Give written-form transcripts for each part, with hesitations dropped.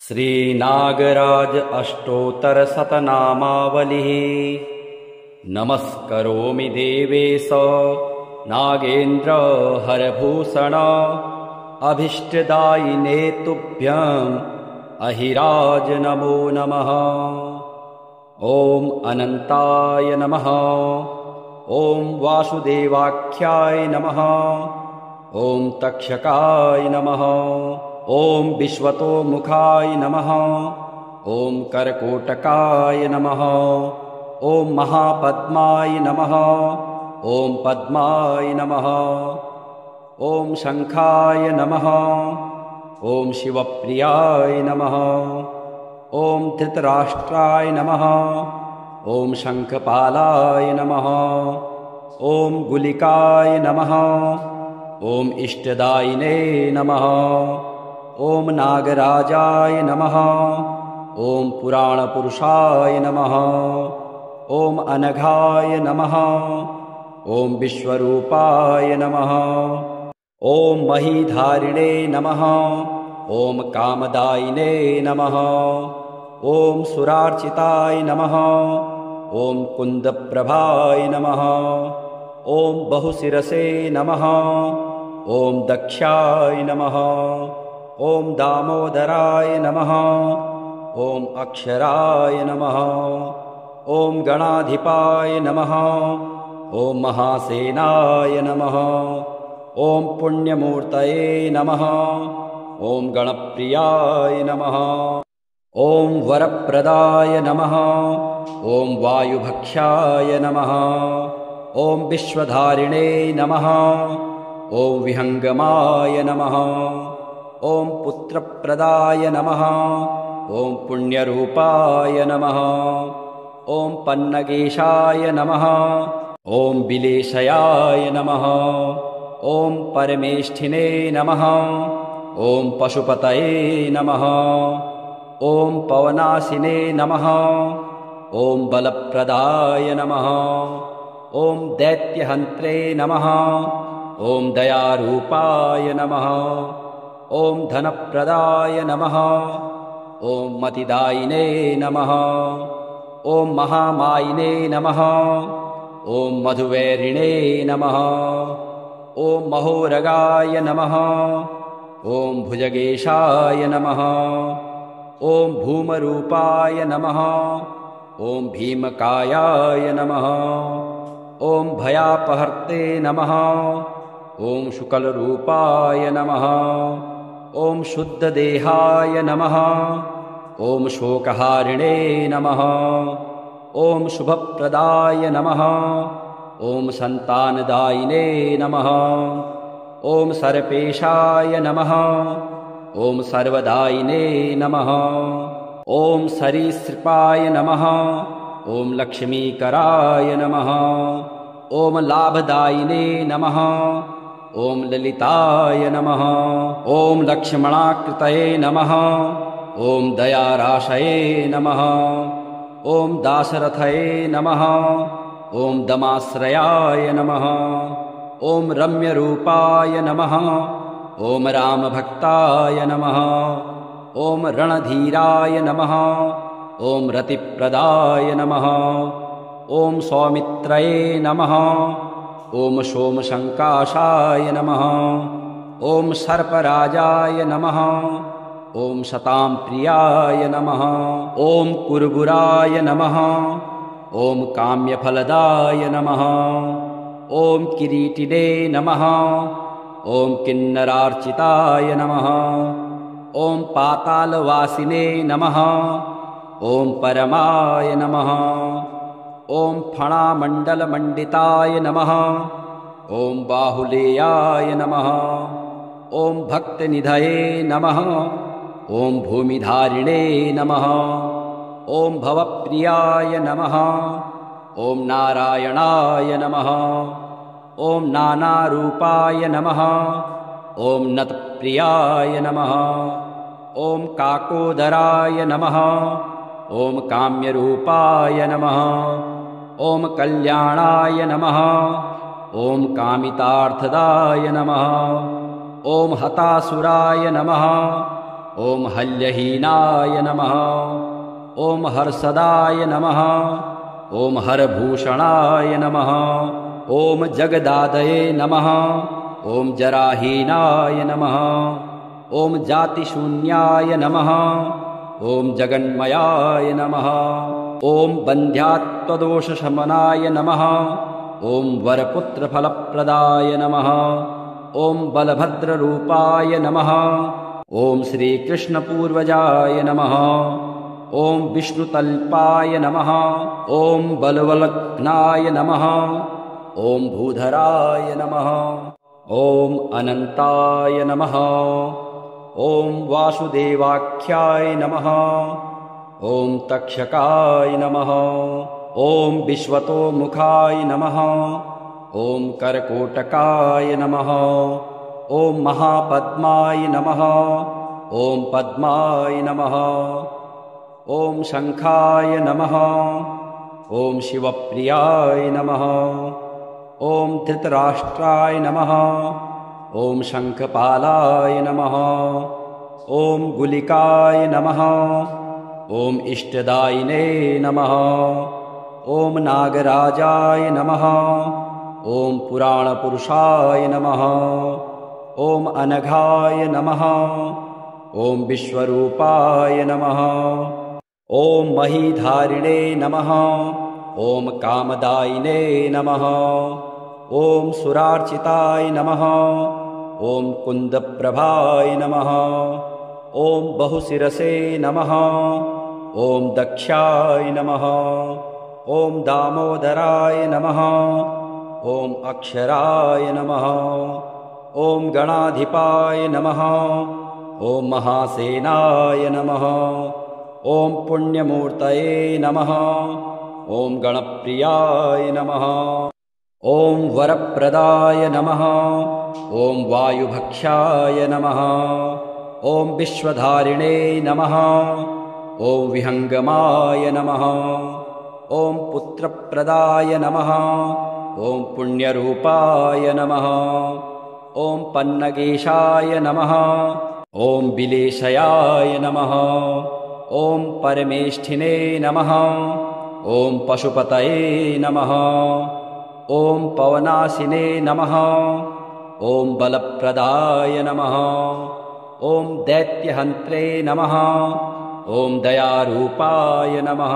श्रीनागराज अष्टोत्तरशतनामावलिः। नमस्करोमि देवेश नागेन्द्र हरभूषण अभीष्टदायिने तुभ्यम् अहिराज नमो नमः। ॐ अनन्ताय नमः। ॐ वासुदेवाख्याय नमः। ॐ तक्षकाय नमः। ॐ विश्वतोमुखाय नमः। ॐ करकोटकाय नमः। ॐ महापद्माय नमः। ॐ पद्माय नमः। ॐ शङ्खाय नमः। ॐ शिवप्रियाय नमः। ॐ धृतराष्ट्राय नमः। ॐ शङ्खपालाय नमः। ॐ गुलिकाय नमः। ॐ इष्टदायिने नमः। ॐ नागराजाय नमः। ॐ पुराणपुरुषाय नमः। ॐ अनघाय नमः। ॐ विश्वरूपाय नमः। ॐ महीधारिणे नमः। ॐ कामदायिने नमः। ॐ सुरार्चिताय नमः। ॐ कुन्दप्रभाय नमः। ॐ बहुशिरसे नमः। ॐ दक्षाय नमः। ॐ दामोदराय नमः। ॐ अक्षराय नमः। ॐ गणाधिपाय नमः। ॐ महासेनाय नमः। ॐ पुण्यमूर्तये नमः। ॐ गणप्रियाय नमः। ॐ वरप्रदाय नमः। ॐ वायुभक्षाय नमः। ॐ विश्वधारिणे नमः। ॐ विहङ्गमाय नमः। ॐ पुत्रप्रदाय नमः। ॐ पुण्यरूपाय नमः। ॐ पन्नगेशाय नमः। ॐ विलेशयाय नमः। ॐ परमेष्ठिने नमः। ॐ पशुपतये नमः। ॐ पवनाशिने नमः। ॐ बलप्रदाय नमः। ॐ दैत्यहन्त्रे नमः। ॐ दयारूपाय नमः। ॐ धनप्रदाय नमः। ॐ मतिदायिने नमः। ॐ महामायिने नमः। ॐ मधुवैरिणे नमः। ॐ महोरगाय नमः। ॐ भुजगेशाय नमः। ॐ भूमरूपाय नमः। ॐ भीमकायाय नमः। ॐ भयापहर्ते नमः। ॐ शुकलरूपाय नमः। ॐ शुद्धदेहाय नमः। ॐ शोकहारिणे नमः। ॐ शुभप्रदाय नमः। ॐ सन्तानदायिने नमः। ॐ सर्पेशाय नमः। ॐ सर्वदायिने नमः। ॐ सरीसृपाय नमः। ॐ लक्ष्मीकराय नमः। ॐ लाभदायिने नमः। ॐ ललिताय नमः। ॐ लक्ष्मणाकृतये नमः। ॐ दयाराशये नमः। ॐ दाशरथये नमः। ॐ दमाश्रयाय नमः। ॐ रम्यरूपाय नमः। ॐ रामभक्ताय नमः। ॐ रणधीराय नमः। ॐ रतिप्रदाय नमः। ॐ सौमित्रये नमः। ॐ सोमशङ्काशाय नमः। ॐ सर्पराजाय नमः। ॐ शताम्प्रियाय नमः। ॐ कुर्बुराय नमः। ॐ काम्यफलदाय नमः। ॐ किरीटिने नमः। ॐ किन्नरार्चिताय नमः। ॐ पातालवासिने नमः। ॐ परमाय नमः। ॐ फणामण्डलमण्डिताय नमः। ॐ बाहुलेयाय नमः। ॐ भक्तनिधये नमः। ॐ भूमिधारिणे नमः। ॐ भवप्रियाय नमः। ॐ नारायणाय नमः। ॐ नानारूपाय नमः। ॐ नतप्रियाय नमः। ॐ काकोदराय नमः। ॐ काम्यरूपाय नमः। ॐ कल्याणाय नमः। ॐ कामितार्थदाय नमः। ॐ हतासुराय नमः। ॐ हल्यहीनाय नमः। ॐ हर्षदाय नमः। ॐ हरभूषणाय नमः। ॐ जगदादये नमः। ॐ जराहीनाय नमः। ॐ जातिशून्याय नमः। ॐ जगन्मयाय नमः। ॐ बन्ध्यात्वदोषशमनाय नमः। ॐ वरपुत्रफलप्रदाय नमः। ॐ बलभद्ररूपाय नमः। ॐ श्रीकृष्णपूर्वजाय नमः। ॐ विष्णुतल्पाय नमः। ॐ बलवलग्नाय नमः। ॐ भूधराय नमः। ॐ अनन्ताय नमः। ॐ वासुदेवाख्याय नमः। ॐ तक्षकाय नमः। ॐ विश्वतोमुखाय नमः। ॐ करकोटकाय नमः। ॐ महापद्माय नमः। ॐ पद्माय नमः। ॐ शङ्खाय नमः। ॐ शिवप्रियाय नमः। ॐ धृतराष्ट्राय नमः। ॐ शङ्खपालाय नमः। ॐ गुलिकाय नमः। ॐ इष्टदायिने नमः। ॐ नागराजाय नमः। ॐ पुराणपुरुषाय नमः। ॐ अनघाय नमः। ॐ विश्वरूपाय नमः। ॐ महीधारिणे नमः। ॐ कामदायिने नमः। ॐ सुरार्चिताय नमः। ॐ कुन्दप्रभाय नमः। ॐ बहुशिरसे नमः। ॐ दक्षाय नमः। ॐ दामोदराय नमः। ॐ अक्षराय नमः। ॐ गणाधिपाय नमः। ॐ महासेनाय नमः। ॐ पुण्यमूर्तये नमः। ॐ गणप्रियाय नमः। ॐ वरप्रदाय नमः। ॐ वायुभक्षाय नमः। ॐ विश्वधारिणे नमः। ॐ विहङ्गमाय नमः। ॐ पुत्रप्रदाय नमः। ॐ पुण्यरूपाय नमः। ॐ पन्नगेशाय नमः। ॐ विलेशयाय नमः। ॐ परमेष्ठिने नमः। ॐ पशुपतये नमः। ॐ पवनाशिने नमः। ॐ बलप्रदाय नमः। ॐ दैत्यहन्त्रे नमः। ॐ दयारूपाय नमः।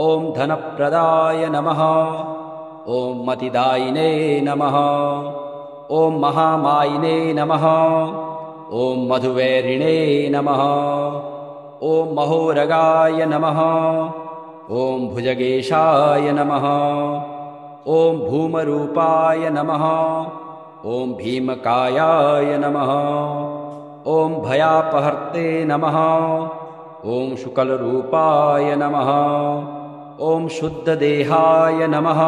ॐ धनप्रदाय नमः। ॐ मतिदायिने नमः। ॐ महामायिने नमः। ॐ मधुवैरिणे नमः। ॐ महोरगाय नमः। ॐ भुजगेशाय नमः। ॐ भूमरूपाय नमः। ॐ भीमकायाय नमः। ॐ भयापहर्ते नमः। ॐ शुकलरूपाय नमः। ॐ शुद्धदेहाय नमः।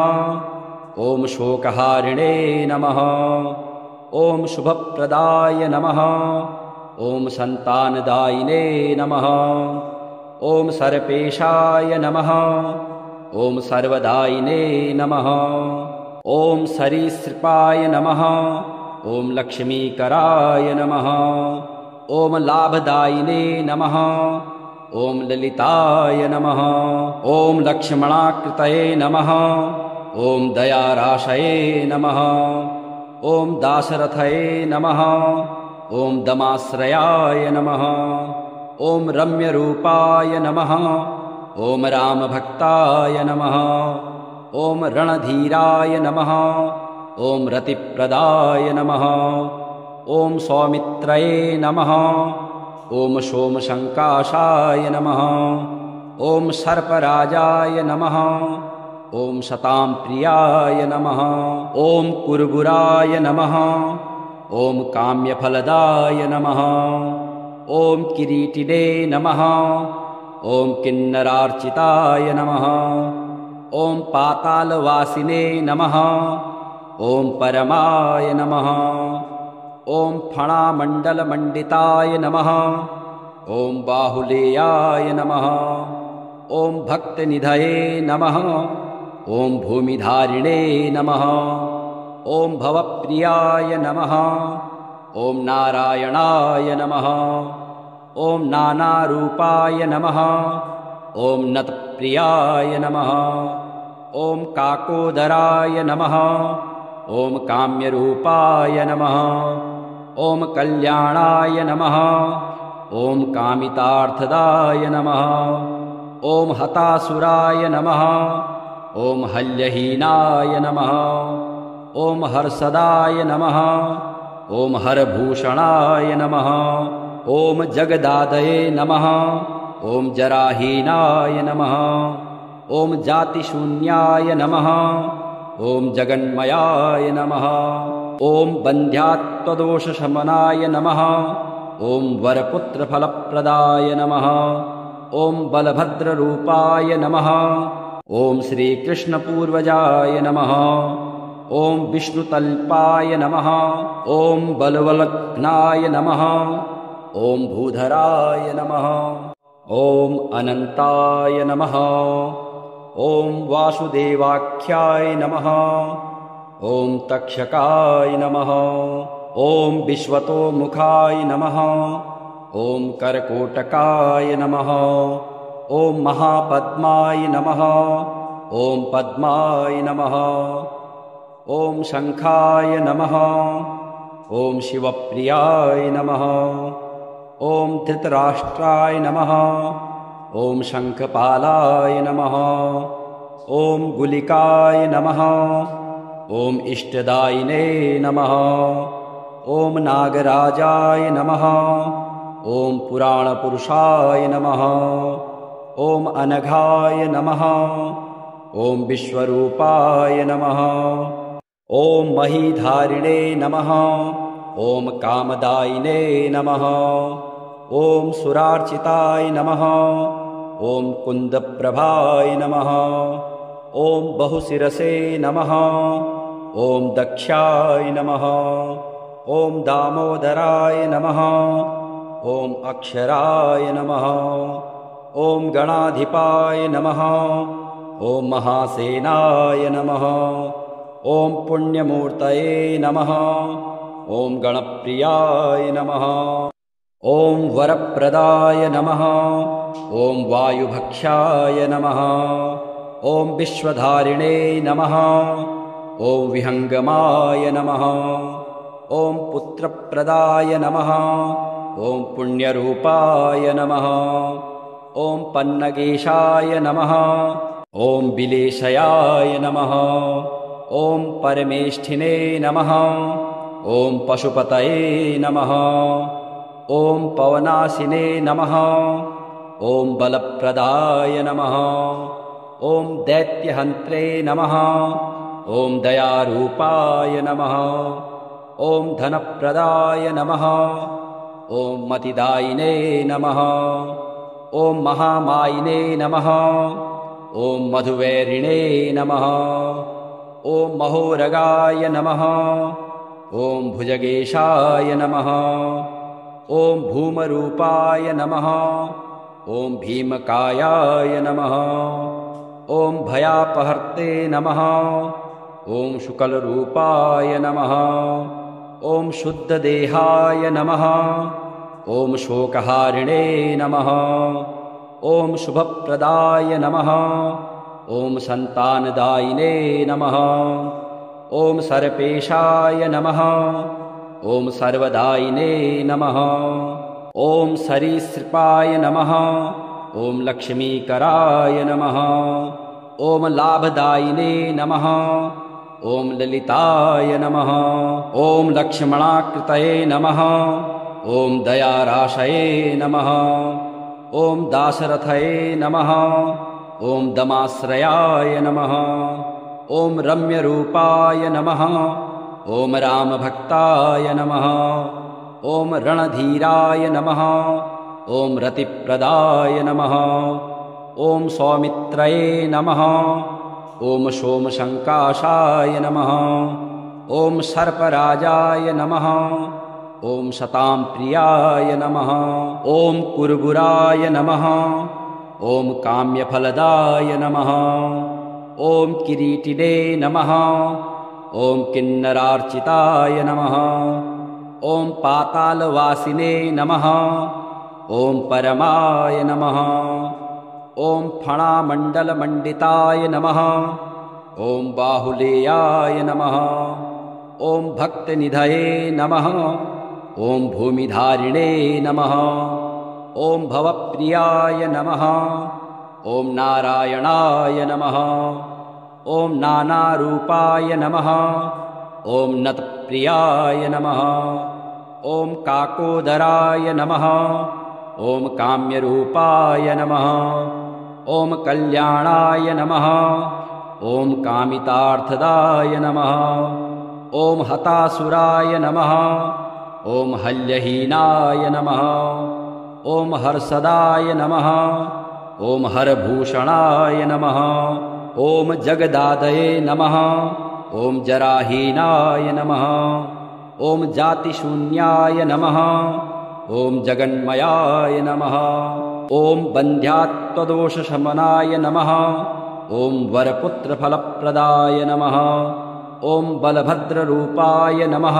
ॐ शोकहारिणे नमः। ॐ शुभप्रदाय नमः। ॐ सन्तानदायिने नमः। ॐ सर्पेशाय नमः। ॐ सर्वदायिने नमः। ॐ सरीसृपाय नमः। ॐ लक्ष्मीकराय नमः। ॐ लाभदायिने नमः। ॐ ललिताय नमः। ॐ लक्ष्मणाकृतये नमः। ॐ दयाराशये नमः। ॐ दाशरथये नमः। ॐ दमाश्रयाय नमः। ॐ रम्यरूपाय नमः। ॐ रामभक्ताय नमः। ॐ रणधीराय नमः। ॐ रतिप्रदाय नमः। ॐ सौमित्रये नमः। ॐ सोमशङ्काशाय नमः। ॐ सर्पराजाय नमः। ॐ शताम्प्रियाय नमः। ॐ कुर्बुराय नमः। ॐ काम्यफलदाय नमः। ॐ किरीटिने नमः। ॐ किन्नरार्चिताय नमः। ॐ पातालवासिने नमः। ॐ परमाय नमः। ॐ फणामण्डलमण्डिताय नमः। ॐ बाहुलेयाय नमः। ॐ भक्तनिधये नमः। ॐ भूमिधारिणे नमः। ॐ भवप्रियाय नमः। ॐ नारायणाय नमः। ॐ नानारूपाय नमः। ॐ नतप्रियाय नमः। ॐ काकोदराय नमः। ॐ काम्यरूपाय नमः। ॐ कल्याणाय नमः। ॐ कामितार्थदाय नमः। ॐ हतासुराय नमः। ॐ हल्यहीनाय नमः। ॐ हर्षदाय नमः। ॐ हरभूषणाय नमः। ॐ जगदादये नमः। ॐ जराहीनाय नमः। ॐ जातिशून्याय नमः। ॐ जगन्मयाय नमः। ॐ बन्ध्यात्वदोषशमनाय नमः। ॐ वरपुत्रफलप्रदाय नमः। ॐ बलभद्ररूपाय नमः। ॐ श्रीकृष्णपूर्वजाय नमः। ॐ विष्णुतल्पाय नमः। ॐ बलवलग्नाय नमः। ॐ भूधराय नमः। ॐ अनन्ताय नमः। ॐ वासुदेवाख्याय नमः। ॐ तक्षकाय नमः। ॐ विश्वतोमुखाय नमः। ॐ करकोटकाय नमः। ॐ महापद्माय नमः। ॐ पद्माय नमः। ॐ शङ्खाय नमः। ॐ शिवप्रियाय नमः। ॐ धृतराष्ट्राय नमः। ॐ शङ्खपालाय नमः। ॐ गुलिकाय नमः। ॐ इष्टदायिने नमः। ॐ नागराजाय नमः। ॐ पुराणपुरुषाय नमः। ॐ अनघाय नमः। ॐ विश्वरूपाय नमः। ॐ महीधारिणे नमः। ॐ कामदायिने नमः। ॐ सुरार्चिताय नमः। ॐ कुन्दप्रभाय नमः। ॐ बहुशिरसे नमः। ॐ दक्षाय नमः। ॐ दामोदराय नमः। ॐ अक्षराय नमः। ॐ गणाधिपाय नमः। ॐ महासेनाय नमः। ॐ पुण्यमूर्तये नमः। ॐ गणप्रियाय नमः। ॐ वरप्रदाय नमः। ॐ वायुभक्षाय नमः। ॐ विश्वधारिणे नमः। ॐ विहङ्गमाय नमः। ॐ पुत्रप्रदाय नमः। ॐ पुण्यरूपाय नमः। ॐ पन्नगेशाय नमः। ॐ विलेशयाय नमः। ॐ परमेष्ठिने नमः। ॐ पशुपतये नमः। ॐ पवनाशिने नमः। ॐ बलप्रदाय नमः। ॐ दैत्यहन्त्रे नमः। ॐ दयारूपाय नमः। ॐ धनप्रदाय नमः। ॐ मतिदायिने नमः। ॐ महामायिने नमः। ॐ मधुवैरिणे नमः। ॐ महोरगाय नमः। ॐ भुजगेशाय नमः। ॐ भूमरूपाय नमः। ॐ भीमकायाय नमः। ॐ भयापहर्ते नमः। ॐ शुकलरूपाय नमः। ॐ शुद्धदेहाय नमः। ॐ शोकहारिणे नमः। ॐ शुभप्रदाय नमः। ॐ सन्तानदायिने नमः। ॐ सर्पेशाय नमः। ॐ सर्वदायिने नमः। ॐ सरीसृपाय नमः। ॐ लक्ष्मीकराय नमः। ॐ लाभदायिने नमः। ॐ ललिताय नमः। ॐ लक्ष्मणाकृतये नमः। ॐ दयाराशये नमः। ॐ दाशरथये नमः। ॐ दमाश्रयाय नमः। ॐ रम्यरूपाय नमः। ॐ रामभक्ताय नमः। ॐ रणधीराय नमः। ॐ रतिप्रदाय नमः। ॐ सौमित्रये नमः। ॐ सोमशङ्काशाय नमः। ॐ सर्पराजाय नमः। ॐ शतां प्रियाय नमः। ॐ कुर्बुराय नमः। ॐ काम्यफलदाय नमः। ॐ किरीटिने नमः। ॐ किन्नरार्चिताय नमः। ॐ पातालवासिने नमः। ॐ परमाय नमः। ॐ फणामण्डलमण्डिताय नमः। ॐ बाहुलेयाय नमः। ॐ भक्तनिधये नमः। ॐ भूमिधारिणे नमः। ॐ भवप्रियाय नमः। ॐ नारायणाय नमः। ॐ नानारूपाय नमः। ॐ नतप्रियाय नमः। ॐ काकोदराय नमः। ॐ काम्यरूपाय नमः। ॐ कल्याणाय नमः। ॐ कामितार्थदाय नमः। ॐ हतासुराय नमः। ॐ हल्यहीनाय नमः। ॐ हर्षदाय नमः। ॐ हरभूषणाय नमः। ॐ जगदादये नमः। ॐ जराहीनाय नमः। ॐ जातिशून्याय नमः। ॐ जगन्मयाय नमः। ॐ बन्ध्यात्वदोषशमनाय नमः। ॐ वरपुत्रफलप्रदाय नमः। ॐ बलभद्ररूपाय नमः।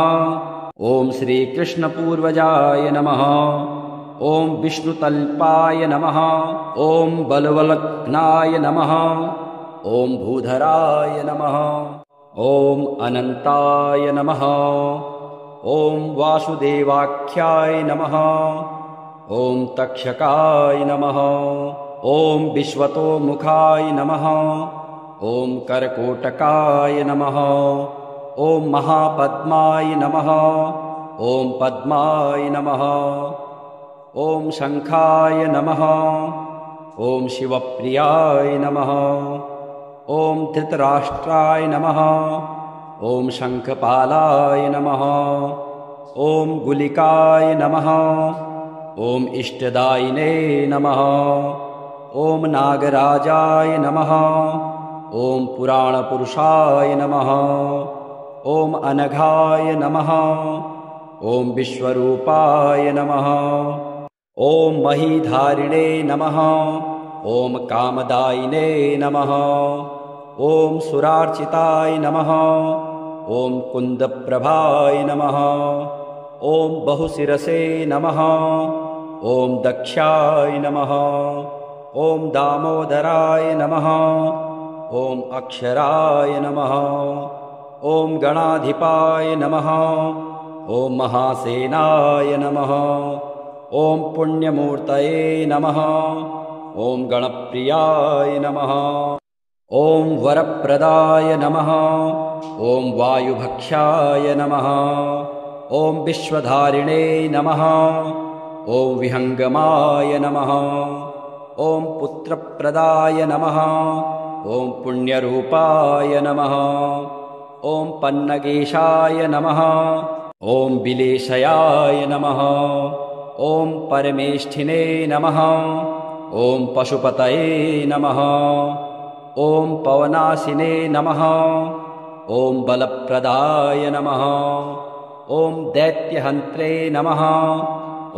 ॐ श्रीकृष्णपूर्वजाय नमः। ॐ विष्णुतल्पाय नमः। ॐ बलवलग्नाय नमः। ॐ भूधराय नमः। ॐ अनन्ताय नमः। ॐ वासुदेवाख्याय नमः। ॐ तक्षकाय नमः। ॐ विश्वतोमुखाय नमः। ॐ करकोटकाय नमः। ॐ महापद्माय नमः। ॐ पद्माय नमः। ॐ शङ्खाय नमः। ॐ शिवप्रियाय नमः। ॐ धृतराष्ट्राय नमः। ॐ शङ्खपालाय नमः। ॐ गुलिकाय नमः। ॐ इष्टदायिने नमः। ॐ नागराजाय नमः। ॐ पुराणपुरुषाय नमः। ॐ अनघाय नमः। ॐ विश्वरूपाय नमः। ॐ महीधारिणे नमः। ॐ कामदायिने नमः। ॐ सुरार्चिताय नमः। ॐ कुन्दप्रभाय नमः। ॐ बहुशिरसे नमः। ॐ दक्षाय नमः। ॐ दामोदराय नमः। ॐ अक्षराय नमः। ॐ गणाधिपाय नमः। ॐ महासेनाय नमः। ॐ पुण्यमूर्तये नमः। ॐ गणप्रियाय नमः। ॐ वरप्रदाय नमः। ॐ वायुभक्षाय नमः। ॐ विश्वधारिणे नमः। ॐ विहङ्गमाय नमः। ॐ पुत्रप्रदाय नमः। ॐ पुण्यरूपाय नमः। ॐ पन्नगेशाय नमः। ॐ विलेशयाय नमः। ॐ परमेष्ठिने नमः। ॐ पशुपतये नमः। ॐ पवनाशिने नमः। ॐ बलप्रदाय नमः। ॐ दैत्यहन्त्रे नमः।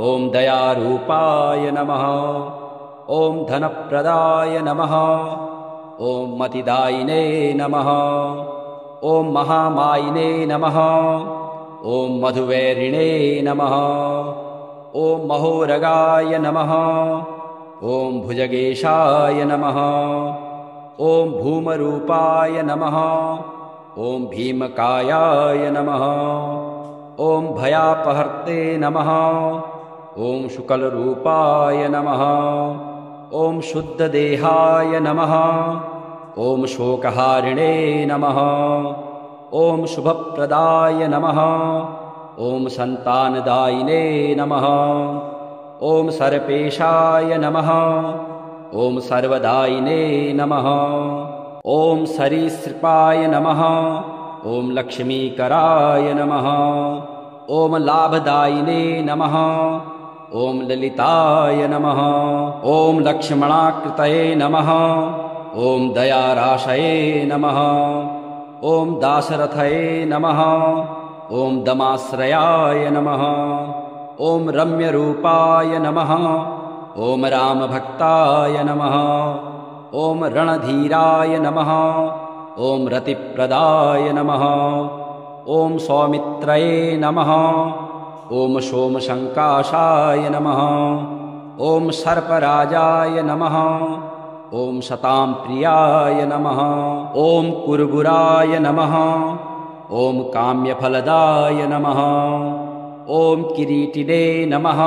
ॐ दयारूपाय नमः। ॐ धनप्रदाय नमः। ॐ मतिदायिने नमः। ॐ महामायिने नमः। ॐ मधुवैरिणे नमः। ॐ महोरगाय नमः। ॐ भुजगेशाय नमः। ॐ भूमरूपाय नमः। ॐ भीमकायाय नमः। ॐ भयापहर्ते नमः। ॐ शुकलरूपाय नमः। ॐ शुद्धदेहाय नमः। ॐ शोकहारिणे नमः। ॐ शुभप्रदाय नमः। ॐ सन्तानदायिने नमः। ॐ सर्पेशाय नमः। ॐ सर्वदायिने नमः। ॐ सरीसृपाय नमः। ॐ लक्ष्मीकराय नमः। ॐ लाभदायिने नमः। ॐ ललिताय नमः। ॐ लक्ष्मणाकृतये नमः। ॐ दयाराशये नमः। ॐ दाशरथये नमः। ॐ दमाश्रयाय नमः। ॐ रम्यरूपाय नमः। ॐ रामभक्ताय नमः। ॐ रणधीराय नमः। ॐ रतिप्रदाय नमः। ॐ सौमित्रये नमः। ॐ सोमशङ्काशाय नमः। ॐ सर्पराजाय नमः। ॐ शतां प्रियाय नमः। ॐ कुर्बुराय नमः। ॐ काम्यफलदाय नमः। ॐ किरीटिने नमः।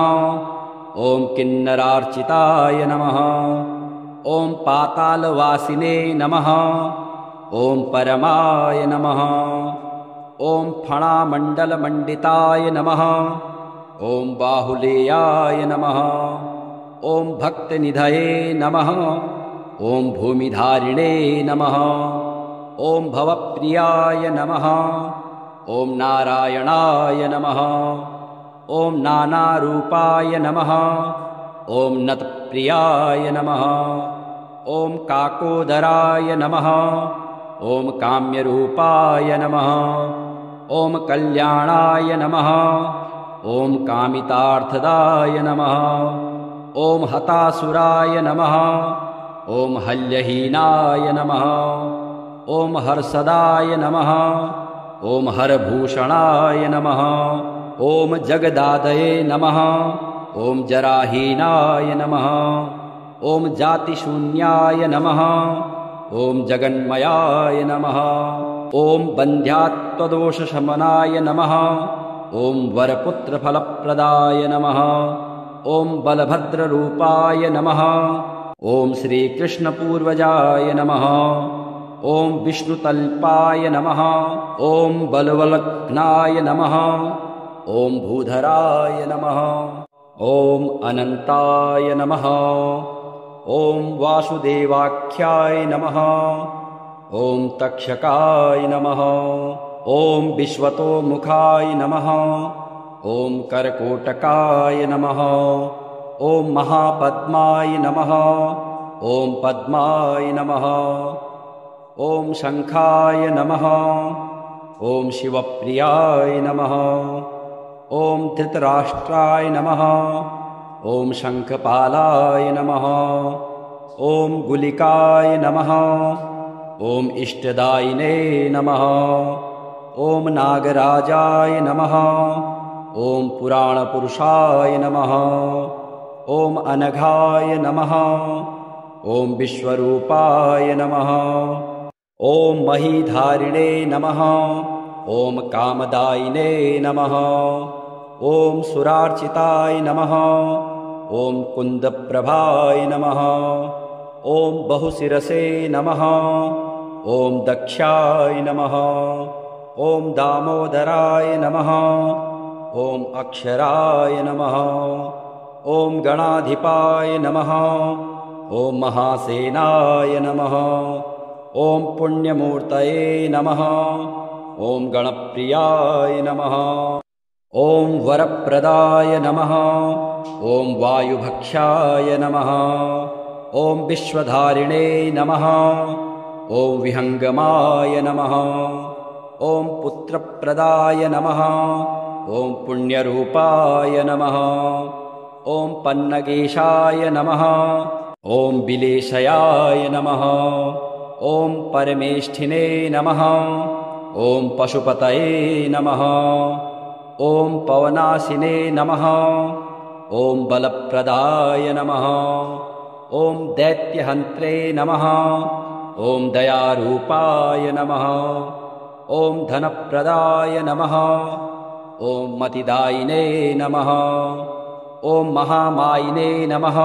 ॐ किन्नरार्चिताय नमः। ॐ पातालवासिने नमः। ॐ परमाय नमः। ॐ फणामण्डलमण्डिताय नमः। ॐ बाहुलेयाय नमः। ॐ भक्तनिधये नमः। ॐ भूमिधारिणे नमः। ॐ भवप्रियाय नमः। ॐ नारायणाय नमः। ॐ नानारूपाय नमः। ॐ नतप्रियाय नमः। ॐ काकोदराय नमः। ॐ काम्यरूपाय नमः। ॐ कल्याणाय नमः। ॐ कामितार्थदाय नमः। ॐ हतासुराय नमः। ॐ हल्यहीनाय नमः। ॐ हर्षदाय नमः। ॐ हरभूषणाय नमः। ॐ जगदादये नमः। ॐ जराहीनाय नमः। ॐ जातिशून्याय नमः। ॐ जगन्मयाय नमः। ॐ बन्ध्यात्वदोषशमनाय नमः। ॐ वरपुत्रफलप्रदाय नमः। ॐ बलभद्ररूपाय नमः। ॐ श्रीकृष्णपूर्वजाय नमः। ॐ विष्णुतल्पाय नमः। ॐ बलवलग्नाय नमः। ॐ भूधराय नमः। ॐ अनन्ताय नमः। ॐ वासुदेवाख्याय नमः। ॐ तक्षकाय नमः। ॐ विश्वतोमुखाय नमः। ॐ करकोटकाय नमः। ॐ महापद्माय नमः। ॐ पद्माय नमः। ॐ शङ्खाय नमः। ॐ शिवप्रियाय नमः। ॐ धृतराष्ट्राय नमः। ॐ शङ्खपालाय नमः। ॐ गुलिकाय नमः। ॐ इष्टदायिने नमः। ॐ नागराजाय नमः। ॐ पुराणपुरुषाय नमः। ॐ अनघाय नमः। ॐ विश्वरूपाय नमः। ॐ महीधारिणे नमः। ॐ कामदायिने नमः। ॐ सुरार्चिताय नमः। ॐ कुन्दप्रभाय नमः। ॐ बहुशिरसे नमः। ॐ दक्षाय नमः। ॐ दामोदराय नमः। ॐ अक्षराय नमः। ॐ गणाधिपाय नमः। ॐ महासेनाय नमः। ॐ पुण्यमूर्तये नमः। ॐ गणप्रियाय नमः। ॐ वरप्रदाय नमः। ॐ वायुभक्षाय नमः। ॐ विश्वधारिणे नमः। ॐ विहङ्गमाय नमः। ॐ पुत्रप्रदाय नमः। ॐ पुण्यरूपाय नमः। ॐ पन्नगेशाय नमः। ॐ बिलेशयाय नमः। ॐ परमेष्ठिने नमः। ॐ पशुपतये नमः। ॐ पवनाशिने नमः। ॐ बलप्रदाय नमः। ॐ दैत्यहन्त्रे नमः। ॐ दयारूपाय नमः। ॐ धनप्रदाय नमः। ॐ मतिदायिने नमः। ॐ महामायिने नमः।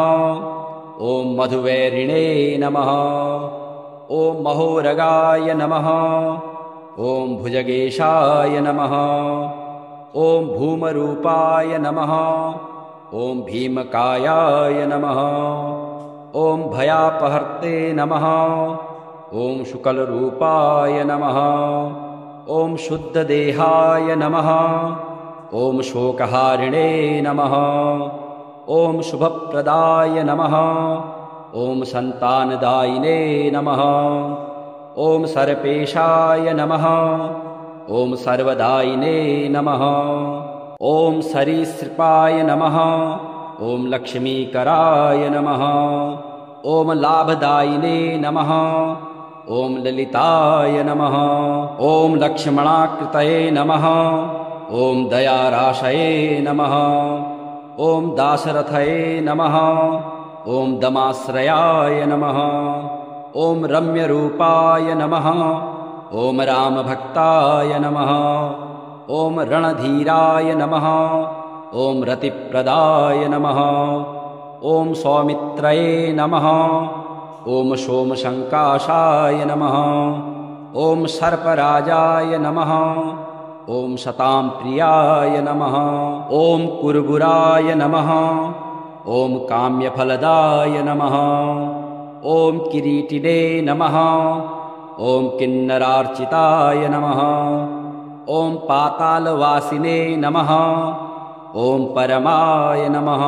ॐ मधुवैरिणे नमः। ॐ महोरगाय नमः। ॐ भुजगेशाय नमः। ॐ भूमरूपाय नमः। ॐ भीमकायाय नमः। ॐ भयापहर्ते नमः। ॐ शुकलरूपाय नमः। ॐ शुद्धदेहाय नमः। ॐ शोकहारिणे नमः। ॐ शुभप्रदाय नमः। ॐ सन्तानदायिने नमः। ॐ सर्पेशाय नमः। ॐ सर्वदायिने नमः। ॐ सरीसृपाय नमः। ॐ लक्ष्मीकराय नमः। ॐ लाभदायिने नमः। ॐ ललिताय नमः। ॐ लक्ष्मणाकृतये नमः। ॐ दयाराशये नमः। ॐ दाशरथये नमः। ॐ दमाश्रयाय नमः। ॐ रम्यरूपाय नमः। ॐ रामभक्ताय नमः। ॐ रणधीराय नमः। ॐ रतिप्रदाय नमः। ॐ सौमित्रये नमः। ॐ सोमसङ्काशाय नमः। ॐ सर्पराजाय नमः। ॐ शतां प्रियाय नमः। ॐ कुर्बुराय नमः। ॐ काम्यफलदाय नमः। ॐ किरीटिने नमः। ॐ किन्नरार्चिताय नमः। ॐ पातालवासिने नमः। ॐ परमाय नमः।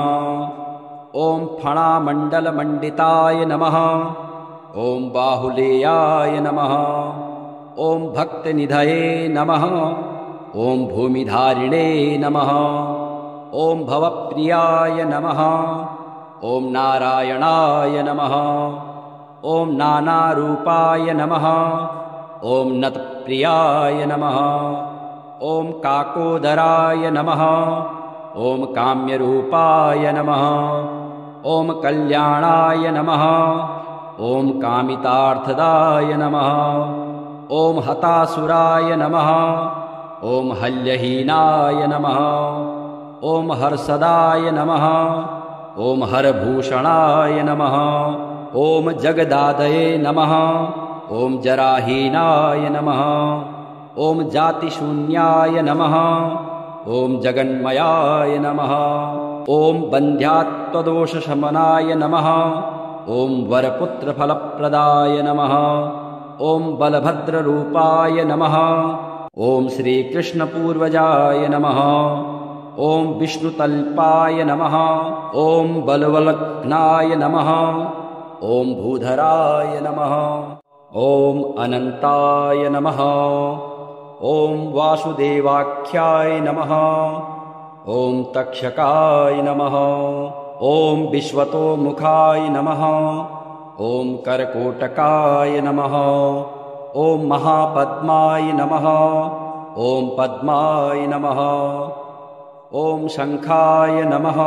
ॐ फणामण्डलमण्डिताय नमः। ॐ बाहुलेयाय नमः। ॐ भक्तनिधये नमः। ॐ भूमिधारिणे नमः। ॐ भवप्रियाय नमः। ॐ नारायणाय नमः। ॐ नानारूपाय नमः। ॐ नतप्रियाय नमः। ॐ काकोदराय नमः। ॐ काम्यरूपाय नमः। ॐ कल्याणाय नमः। ॐ कामितार्थदाय नमः। ॐ हतासुराय नमः। ॐ हल्यहीनाय नमः। ॐ हर्षदाय नमः। ॐ हरभूषणाय नमः। ॐ जगदादये नमः। ॐ जराहीनाय नमः। ॐ जातिशून्याय नमः। ॐ जगन्मयाय नमः। ॐ बन्ध्यात्वदोषशमनाय नमः। ॐ वरपुत्रफलप्रदाय नमः। ॐ बलभद्ररूपाय नमः। ॐ श्रीकृष्णपूर्वजाय नमः। ॐ विष्णुतल्पाय नमः। ॐ बलवलग्नाय नमः। ॐ भूधराय नमः। ॐ अनन्ताय नमः। ॐ वासुदेवाख्याय नमः। ॐ तक्षकाय नमः। ॐ विश्वतोमुखाय नमः। ॐ करकोटकाय नमः। ॐ महापद्माय नमः। ॐ पद्माय नमः। ॐ शङ्खाय नमः।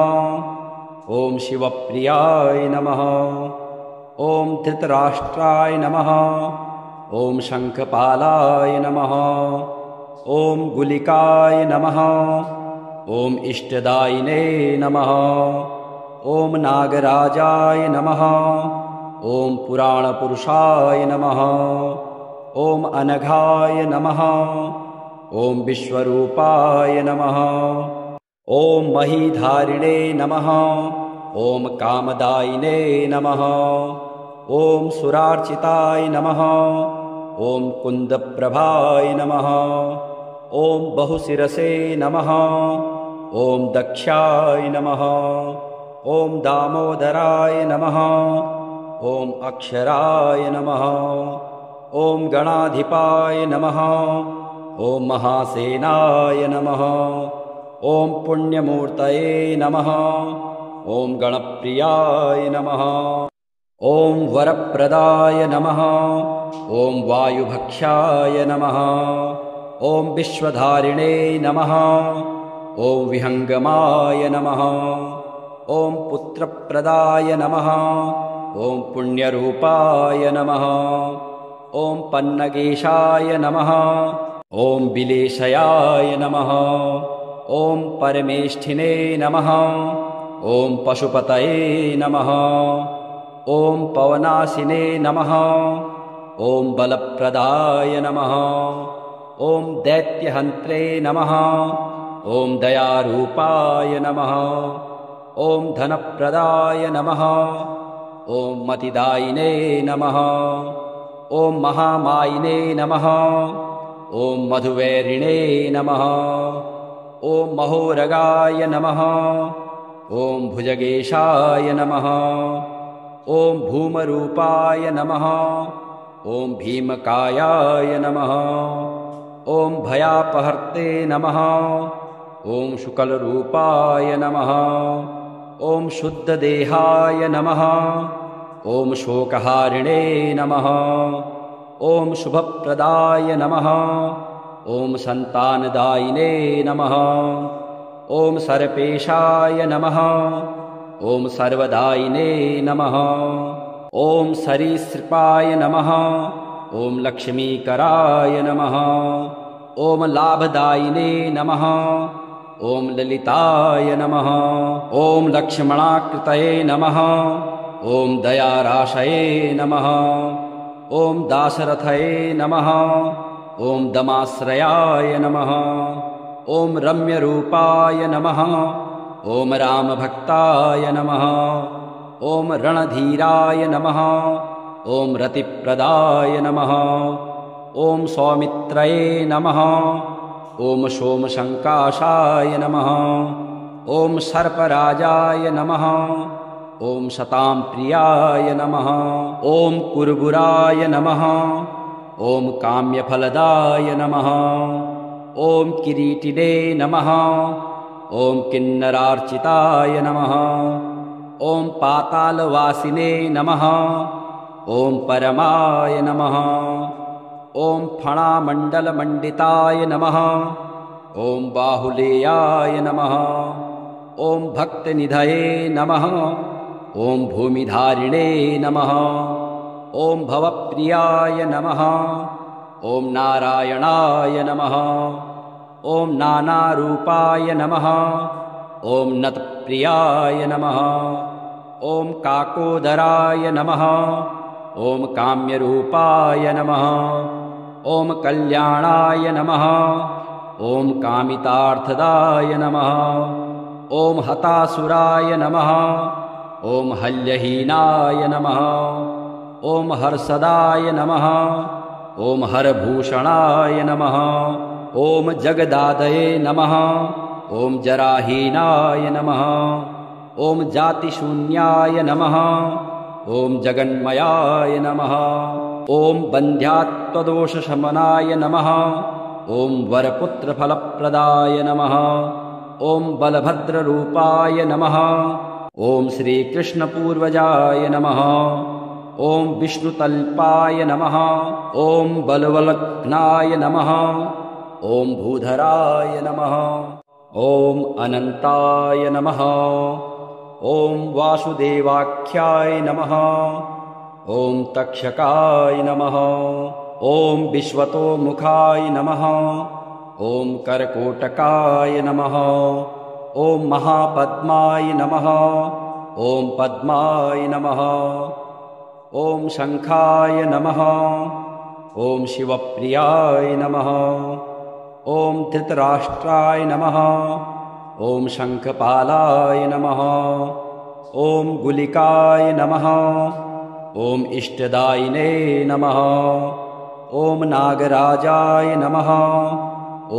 ॐ शिवप्रियाय नमः। ॐ धृतराष्ट्राय नमः। ॐ शङ्खपालाय नमः। ॐ गुलिकाय नमः। ॐ इष्टदायिने नमः। ॐ नागराजाय नमः। ॐ पुराणपुरुषाय नमः। ॐ अनघाय नमः। ॐ विश्वरूपाय नमः। ॐ महीधारिणे नमः। ॐ कामदायिने नमः। ॐ सुरार्चिताय नमः। ॐ कुन्दप्रभाय नमः। ॐ बहुशिरसे नमः। ॐ दक्षाय नमः। ॐ दामोदराय नमः। ॐ अक्षराय नमः। ॐ गणाधिपाय नमः। ॐ महासेनाय नमः। ॐ पुण्यमूर्तये नमः। ॐ गणप्रियाय नमः। ॐ वरप्रदाय नमः। ॐ वायुभक्षाय नमः। ॐ विश्वधारिणे नमः। ॐ विहङ्गमाय नमः। ॐ पुत्रप्रदाय नमः। ॐ पुण्यरूपाय नमः। ॐ पन्नगेशाय नमः। ॐ विलेशयाय नमः। ॐ परमेष्ठिने नमः। ॐ पशुपतये नमः। ॐ पवनाशिने नमः। ॐ बलप्रदाय नमः। ॐ दैत्यहन्त्रे नमः। ॐ दयारूपाय नमः। ॐ धनप्रदाय नमः। ॐ मतिदायिने नमः। ॐ महामायिने नमः। ॐ मधुवैरिणे नमः। ॐ महोरगाय नमः। ॐ भुजगेशाय नमः। ॐ भूमरूपाय नमः। ॐ भीमकायाय नमः। ॐ भयापहर्ते नमः। ॐ शुकलरूपाय नमः। ॐ शुद्धदेहाय नमः। ॐ शोकहारिणे नमः। ॐ शुभप्रदाय नमः। ॐ सन्तानदायिने नमः। ॐ सर्पेशाय नमः। ॐ सर्वदायिने नमः। ॐ सरीसृपाय नमः। ॐ लक्ष्मीकराय नमः। ॐ लाभदायिने नमः। ॐ ललिताय नमः। ॐ लक्ष्मणाकृतये नमः। ॐ दयाराशये नमः। ॐ दाशरथये नमः। ॐ दमाश्रयाय नमः। ॐ रम्यरूपाय नमः। ॐ रामभक्ताय नमः। ॐ रणधीराय नमः। ॐ रतिप्रदाय नमः। ॐ सौमित्रये नमः। ॐ सोमशङ्काशाय नमः। ॐ सर्पराजाय नमः। ॐ शताम्प्रियाय नमः। ॐ कुर्बुराय नमः। ॐ काम्यफलदाय नमः। ॐ किरीटिने नमः। ॐ किन्नरार्चिताय नमः। ॐ पातालवासिने नमः। ॐ परमाय नमः। ॐ फणामण्डलमण्डिताय नमः। ॐ बाहुलेयाय नमः। ॐ भक्तनिधये नमः। ॐ भूमिधारिणे नमः। ॐ भवप्रियाय नमः। ॐ नारायणाय नमः। ॐ नानारूपाय नमः। ॐ नतप्रियाय नमः। ॐ काकोदराय नमः। ॐ काम्यरूपाय नमः। ॐ कल्याणाय नमः। ॐ कामितार्थदाय नमः। ॐ हतासुराय नमः। ॐ हल्यहीनाय नमः। ॐ हर्षदाय नमः। ॐ हरभूषणाय नमः। ॐ जगदादये नमः। ॐ जराहीनाय नमः। ॐ जातिशून्याय नमः। ॐ जगन्मयाय नमः। ॐ बन्ध्यात्वदोषशमनाय नमः। ॐ वरपुत्रफलप्रदाय नमः। ॐ बलभद्ररूपाय नमः। ॐ श्रीकृष्णपूर्वजाय नमः। ॐ विष्णुतल्पाय नमः। ॐ बलवलग्नाय नमः। ॐ भूधराय नमः। ॐ अनन्ताय नमः। ॐ वासुदेवाख्याय नमः। ॐ तक्षकाय नमः। ॐ विश्वतोमुखाय नमः। ॐ करकोटकाय नमः। ॐ महापद्माय नमः। ॐ पद्माय नमः। ॐ शङ्खाय नमः। ॐ शिवप्रियाय नमः। ॐ धृतराष्ट्राय नमः। ॐ शङ्खपालाय नमः। ॐ गुलिकाय नमः। ॐ इष्टदायिने नमः। ॐ नागराजाय नमः।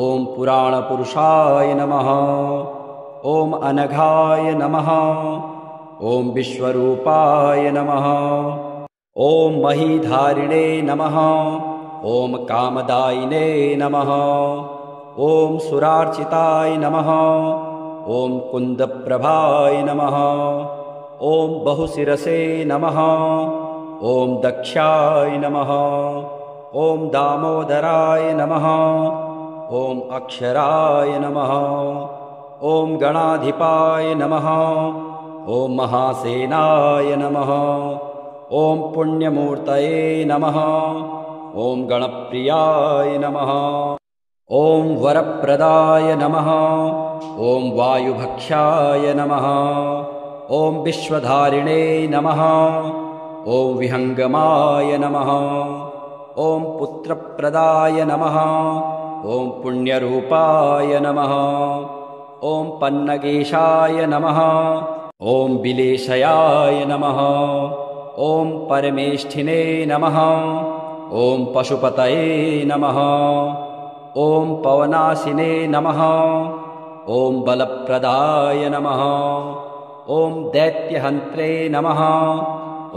ॐ पुराणपुरुषाय नमः। ॐ अनघाय नमः। ॐ विश्वरूपाय नमः। ॐ महीधारिणे नमः। ॐ कामदायिने नमः। ॐ सुरार्चिताय नमः। ॐ कुन्दप्रभाय नमः। ॐ बहुशिरसे नमः। ॐ दक्षाय नमः। ॐ दामोदराय नमः। ॐ अक्षराय नमः। ॐ गणाधिपाय नमः। ॐ महासेनाय नमः। ॐ पुण्यमूर्तये नमः। ॐ गणप्रियाय नमः। ॐ वरप्रदाय नमः। ॐ वायुभक्षाय नमः। ॐ विश्वधारिणे नमः। ॐ विहङ्गमाय नमः। ॐ पुत्रप्रदाय नमः। ॐ पुण्यरूपाय नमः। ॐ पन्नगेशाय नमः। ॐ बिलेशयाय नमः। ॐ परमेष्ठिने नमः। ॐ पशुपतये नमः। ॐ पवनाशिने नमः। ॐ बलप्रदाय नमः। ॐ दैत्यहन्त्रे नमः।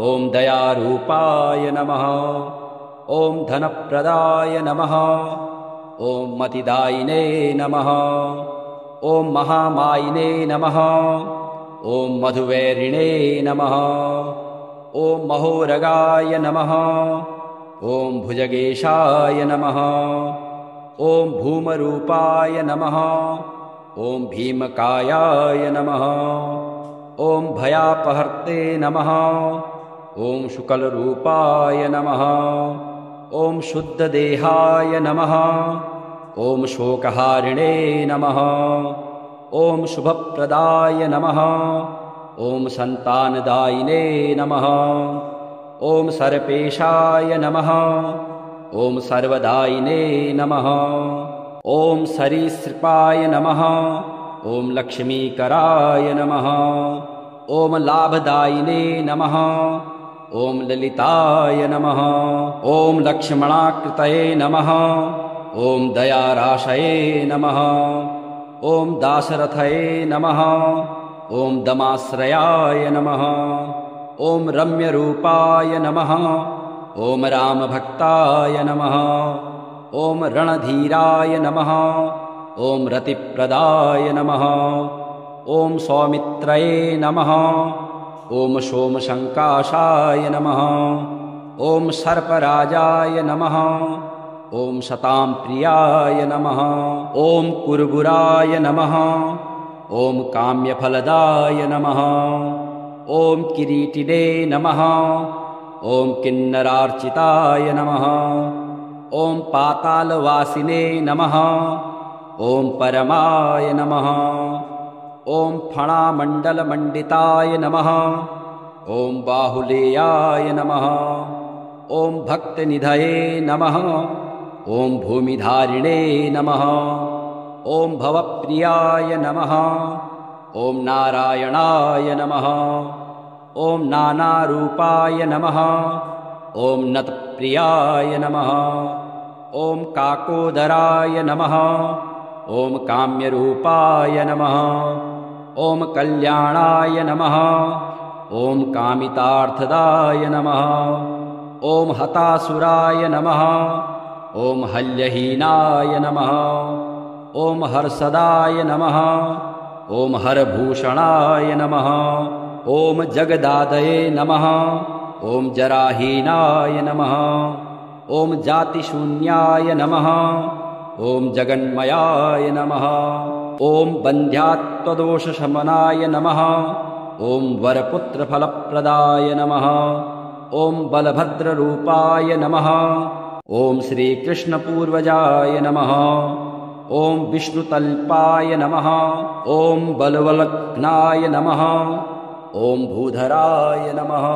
ॐ दयारूपाय नमः। ॐ धनप्रदाय नमः। ॐ मतिदायिने नमः। ॐ महामायिने नमः। ॐ मधुवैरिणे नमः। ॐ महोरगाय नमः। ॐ भुजगेशाय नमः। ॐ भूमरूपाय नमः। ॐ भीमकायाय नमः। ॐ भयापहर्ते नमः। ॐ शुकलरूपाय नमः। ॐ शुद्धदेहाय नमः। ॐ शोकहारिणे नमः। ॐ शुभप्रदाय नमः। ॐ सन्तानदायिने नमः। ॐ सर्पेशाय नमः। ॐ सर्वदायिने नमः। ॐ सरीसृपाय नमः। ॐ लक्ष्मीकराय नमः। ॐ लाभदायिने नमः। ॐ ललिताय नमः। ॐ लक्ष्मणाकृतये नमः। ॐ दयाराशये नमः। ॐ दाशरथये नमः। ॐ दमाश्रयाय नमः। ॐ रम्यरूपाय नमः। ॐ रामभक्ताय नमः। ॐ रणधीराय नमः। ॐ रतिप्रदाय नमः। ॐ सौमित्रये नमः। ॐ सोमशङ्काशाय नमः। ॐ सर्पराजाय नमः। ॐ शताम्प्रियाय नमः। ॐ कुर्बुराय नमः। ॐ काम्यफलदाय नमः। ॐ किरीटिने नमः। ॐ किन्नरार्चिताय नमः। ॐ पातालवासिने नमः। ॐ परमाय नमः। ॐ फणामण्डलमण्डिताय नमः। ॐ बाहुलेयाय नमः। ॐ भक्तनिधये नमः। ॐ भूमिधारिणे नमः। ॐ भवप्रियाय नमः। ॐ नारायणाय नमः। ॐ नानारूपाय नमः। ॐ नतप्रियाय नमः। ॐ काकोदराय नमः। ॐ काम्यरूपाय नमः। ॐ कल्याणाय नमः। ॐ कामितार्थदाय नमः। ॐ हतासुराय नमः। ॐ हल्यहीनाय नमः। ॐ हर्षदाय नमः। ॐ हरभूषणाय नमः। ॐ जगदादये नमः। ॐ जराहीनाय नमः। ॐ जातिशून्याय नमः। ॐ जगन्मयाय नमः। ॐ बन्ध्यात्वदोषशमनाय नमः। ॐ वरपुत्रफलप्रदाय नमः। ॐ बलभद्ररूपाय नमः। ॐ श्रीकृष्णपूर्वजाय नमः। ॐ विष्णुतल्पाय नमः। ॐ बलवलग्नाय नमः। ॐ भूधराय नमः।